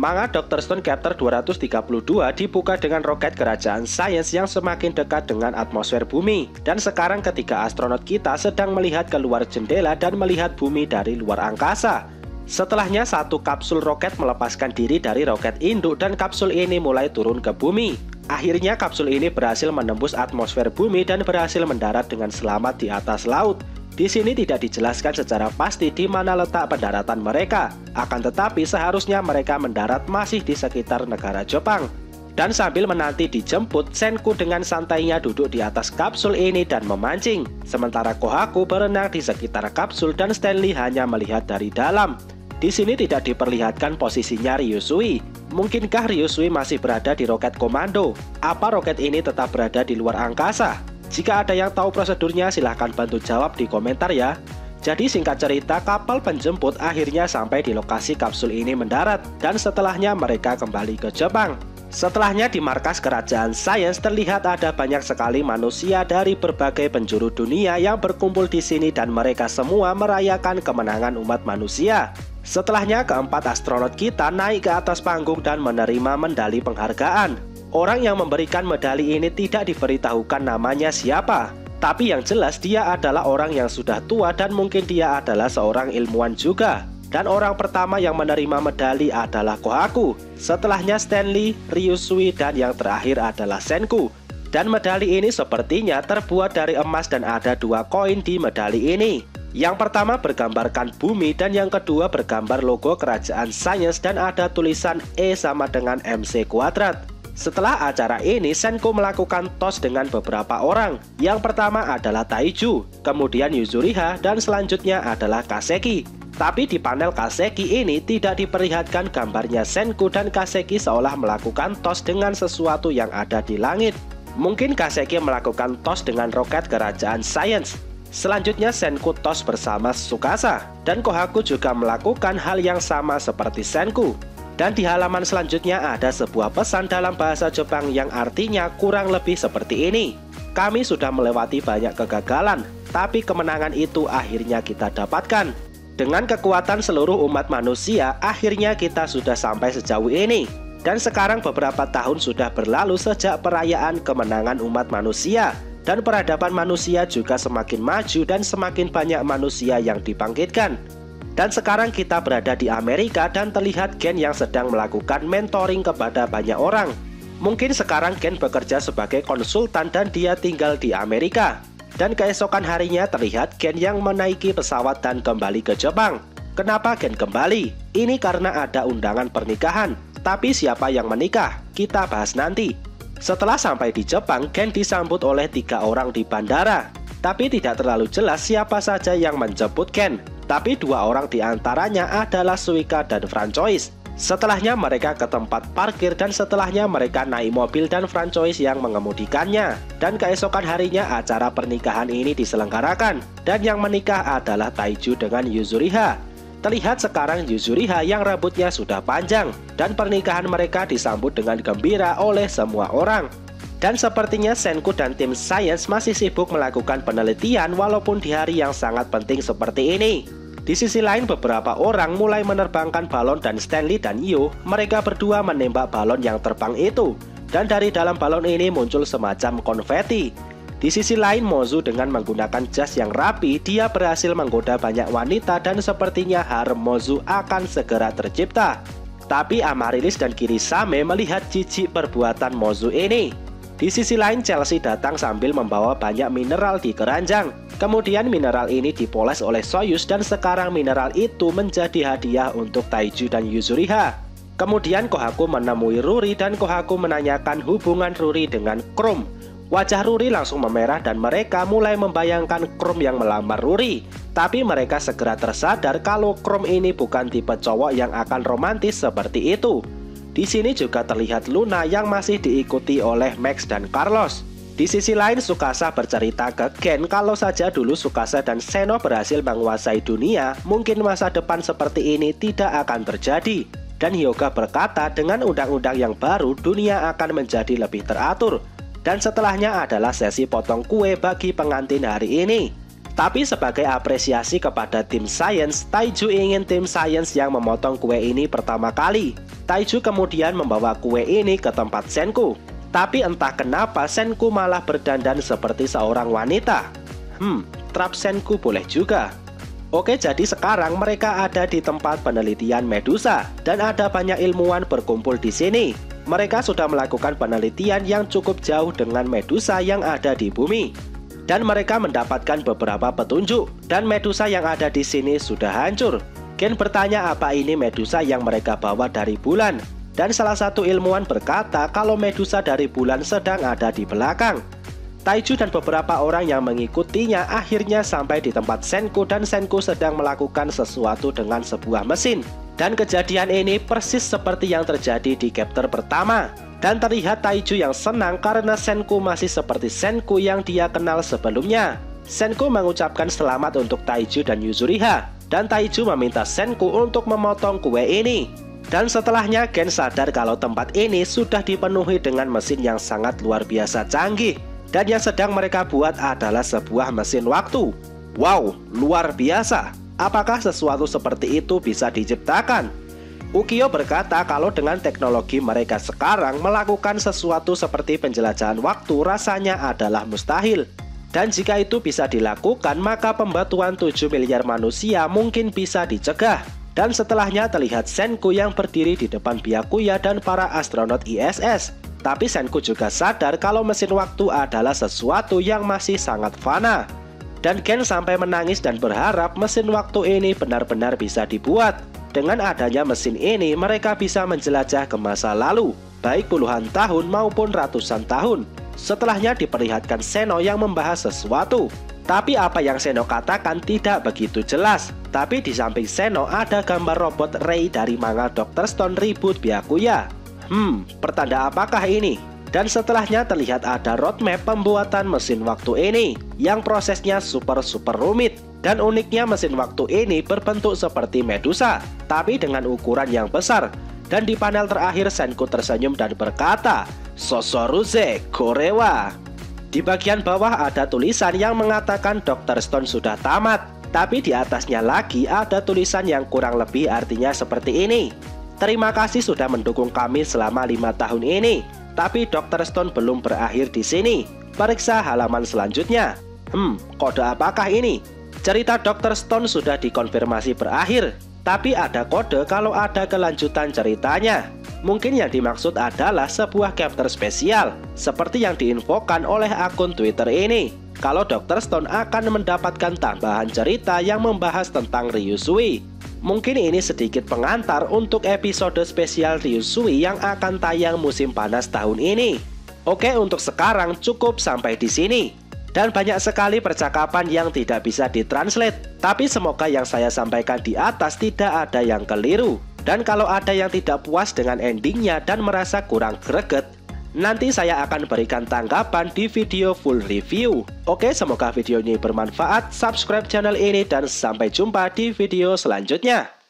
Manga Dr. Stone Chapter 232 dibuka dengan roket kerajaan sains yang semakin dekat dengan atmosfer bumi. Dan sekarang ketika astronot kita sedang melihat keluar jendela dan melihat bumi dari luar angkasa. Setelahnya satu kapsul roket melepaskan diri dari roket induk dan kapsul ini mulai turun ke bumi. Akhirnya kapsul ini berhasil menembus atmosfer bumi dan berhasil mendarat dengan selamat di atas laut. Di sini tidak dijelaskan secara pasti di mana letak pendaratan mereka. Akan tetapi seharusnya mereka mendarat masih di sekitar negara Jepang. Dan sambil menanti dijemput, Senku dengan santainya duduk di atas kapsul ini dan memancing. Sementara Kohaku berenang di sekitar kapsul dan Stanley hanya melihat dari dalam. Di sini tidak diperlihatkan posisinya Ryusui. Mungkinkah Ryusui masih berada di roket komando? Apa roket ini tetap berada di luar angkasa? Jika ada yang tahu prosedurnya, silahkan bantu jawab di komentar ya. Jadi singkat cerita, kapal penjemput akhirnya sampai di lokasi kapsul ini mendarat. Dan setelahnya mereka kembali ke Jepang. Setelahnya di markas kerajaan sains terlihat ada banyak sekali manusia dari berbagai penjuru dunia yang berkumpul di sini dan mereka semua merayakan kemenangan umat manusia. Setelahnya keempat astronot kita naik ke atas panggung dan menerima medali penghargaan. Orang yang memberikan medali ini tidak diberitahukan namanya siapa. Tapi yang jelas dia adalah orang yang sudah tua dan mungkin dia adalah seorang ilmuwan juga. Dan orang pertama yang menerima medali adalah Kohaku. Setelahnya Stanley, Ryusui, dan yang terakhir adalah Senku. Dan medali ini sepertinya terbuat dari emas dan ada 2 koin di medali ini. Yang pertama bergambarkan bumi dan yang kedua bergambar logo kerajaan sains dan ada tulisan E sama dengan MC kuadrat. Setelah acara ini, Senku melakukan tos dengan beberapa orang. Yang pertama adalah Taiju, kemudian Yuzuriha, dan selanjutnya adalah Kaseki. Tapi di panel Kaseki ini tidak diperlihatkan gambarnya Senku dan Kaseki seolah melakukan tos dengan sesuatu yang ada di langit. Mungkin Kaseki melakukan tos dengan roket kerajaan sains. Selanjutnya Senku tos bersama Tsukasa, dan Kohaku juga melakukan hal yang sama seperti Senku. Dan di halaman selanjutnya ada sebuah pesan dalam bahasa Jepang yang artinya kurang lebih seperti ini. Kami sudah melewati banyak kegagalan, tapi kemenangan itu akhirnya kita dapatkan. Dengan kekuatan seluruh umat manusia, akhirnya kita sudah sampai sejauh ini. Dan sekarang beberapa tahun sudah berlalu sejak perayaan kemenangan umat manusia. Dan peradaban manusia juga semakin maju dan semakin banyak manusia yang dibangkitkan. Dan sekarang kita berada di Amerika dan terlihat Gen yang sedang melakukan mentoring kepada banyak orang. Mungkin sekarang Gen bekerja sebagai konsultan dan dia tinggal di Amerika. Dan keesokan harinya terlihat Gen yang menaiki pesawat dan kembali ke Jepang. Kenapa Gen kembali? Ini karena ada undangan pernikahan. Tapi siapa yang menikah? Kita bahas nanti. Setelah sampai di Jepang, Gen disambut oleh 3 orang di bandara. Tapi tidak terlalu jelas siapa saja yang menjemput Gen. Tapi 2 orang di antaranya adalah Suika dan Francois. Setelahnya mereka ke tempat parkir dan setelahnya mereka naik mobil dan Francois yang mengemudikannya. Dan keesokan harinya acara pernikahan ini diselenggarakan. Dan yang menikah adalah Taiju dengan Yuzuriha. Terlihat sekarang Yuzuriha yang rambutnya sudah panjang. Dan pernikahan mereka disambut dengan gembira oleh semua orang. Dan sepertinya Senku dan tim sains masih sibuk melakukan penelitian walaupun di hari yang sangat penting seperti ini. Di sisi lain beberapa orang mulai menerbangkan balon dan Stanley dan Yo, mereka berdua menembak balon yang terbang itu. Dan dari dalam balon ini muncul semacam konfeti. Di sisi lain Mozu dengan menggunakan jas yang rapi, dia berhasil menggoda banyak wanita dan sepertinya harem Mozu akan segera tercipta. Tapi Amaryllis dan Kirisame melihat jijik perbuatan Mozu ini. Di sisi lain Chelsea datang sambil membawa banyak mineral di keranjang. Kemudian mineral ini dipoles oleh Soyuz dan sekarang mineral itu menjadi hadiah untuk Taiju dan Yuzuriha. Kemudian Kohaku menemui Ruri dan Kohaku menanyakan hubungan Ruri dengan Chrome. Wajah Ruri langsung memerah dan mereka mulai membayangkan Chrome yang melamar Ruri. Tapi mereka segera tersadar kalau Chrome ini bukan tipe cowok yang akan romantis seperti itu. Di sini juga terlihat Luna yang masih diikuti oleh Max dan Carlos. Di sisi lain Tsukasa bercerita ke Gen kalau saja dulu Tsukasa dan Seno berhasil menguasai dunia, mungkin masa depan seperti ini tidak akan terjadi. Dan Hyuga berkata dengan undang-undang yang baru dunia akan menjadi lebih teratur. Dan setelahnya adalah sesi potong kue bagi pengantin hari ini. Tapi sebagai apresiasi kepada tim Science, Taiju ingin tim Science yang memotong kue ini pertama kali. Taiju kemudian membawa kue ini ke tempat Senku. Tapi entah kenapa Senku malah berdandan seperti seorang wanita. Trap Senku boleh juga. Oke, jadi sekarang mereka ada di tempat penelitian Medusa dan ada banyak ilmuwan berkumpul di sini. Mereka sudah melakukan penelitian yang cukup jauh dengan Medusa yang ada di bumi. Dan mereka mendapatkan beberapa petunjuk, dan Medusa yang ada di sini sudah hancur. Gen bertanya apa ini Medusa yang mereka bawa dari bulan. Dan salah satu ilmuwan berkata kalau Medusa dari bulan sedang ada di belakang. Taiju dan beberapa orang yang mengikutinya akhirnya sampai di tempat Senku dan Senku sedang melakukan sesuatu dengan sebuah mesin. Dan kejadian ini persis seperti yang terjadi di chapter pertama. Dan terlihat Taiju yang senang karena Senku masih seperti Senku yang dia kenal sebelumnya. Senku mengucapkan selamat untuk Taiju dan Yuzuriha. Dan Taiju meminta Senku untuk memotong kue ini. Dan setelahnya Gen sadar kalau tempat ini sudah dipenuhi dengan mesin yang sangat luar biasa canggih. Dan yang sedang mereka buat adalah sebuah mesin waktu. Wow, luar biasa. Apakah sesuatu seperti itu bisa diciptakan? Ukyo berkata kalau dengan teknologi mereka sekarang melakukan sesuatu seperti penjelajahan waktu rasanya adalah mustahil. Dan jika itu bisa dilakukan maka pembatuan 7 miliar manusia mungkin bisa dicegah. Dan setelahnya terlihat Senku yang berdiri di depan Byakuya dan para astronot ISS. Tapi Senku juga sadar kalau mesin waktu adalah sesuatu yang masih sangat fana. Dan Gen sampai menangis dan berharap mesin waktu ini benar-benar bisa dibuat. Dengan adanya mesin ini, mereka bisa menjelajah ke masa lalu, baik puluhan tahun maupun ratusan tahun. Setelahnya diperlihatkan Seno yang membahas sesuatu. Tapi apa yang Seno katakan tidak begitu jelas. Tapi di samping Seno ada gambar robot Rei dari manga Dr. Stone Reboot Byakuya. Pertanda apakah ini? Dan setelahnya terlihat ada roadmap pembuatan mesin waktu ini, yang prosesnya super rumit. Dan uniknya mesin waktu ini berbentuk seperti Medusa, tapi dengan ukuran yang besar. Dan di panel terakhir Senku tersenyum dan berkata, Sosoruze Korewa. Di bagian bawah ada tulisan yang mengatakan Dr. Stone sudah tamat. Tapi di atasnya lagi ada tulisan yang kurang lebih artinya seperti ini. Terima kasih sudah mendukung kami selama 5 tahun ini. Tapi Dr. Stone belum berakhir di sini. Periksa halaman selanjutnya. Kode apakah ini? Cerita Dr. Stone sudah dikonfirmasi berakhir. Tapi ada kode kalau ada kelanjutan ceritanya. Mungkin yang dimaksud adalah sebuah chapter spesial, seperti yang diinfokan oleh akun Twitter ini. Kalau Dr. Stone akan mendapatkan tambahan cerita yang membahas tentang Ryusui. Mungkin ini sedikit pengantar untuk episode spesial Ryusui yang akan tayang musim panas tahun ini. Oke, untuk sekarang cukup sampai di sini. Dan banyak sekali percakapan yang tidak bisa ditranslate. Tapi semoga yang saya sampaikan di atas tidak ada yang keliru. Dan kalau ada yang tidak puas dengan endingnya dan merasa kurang greget, nanti saya akan berikan tanggapan di video full review. Oke, semoga video ini bermanfaat. Subscribe channel ini dan sampai jumpa di video selanjutnya.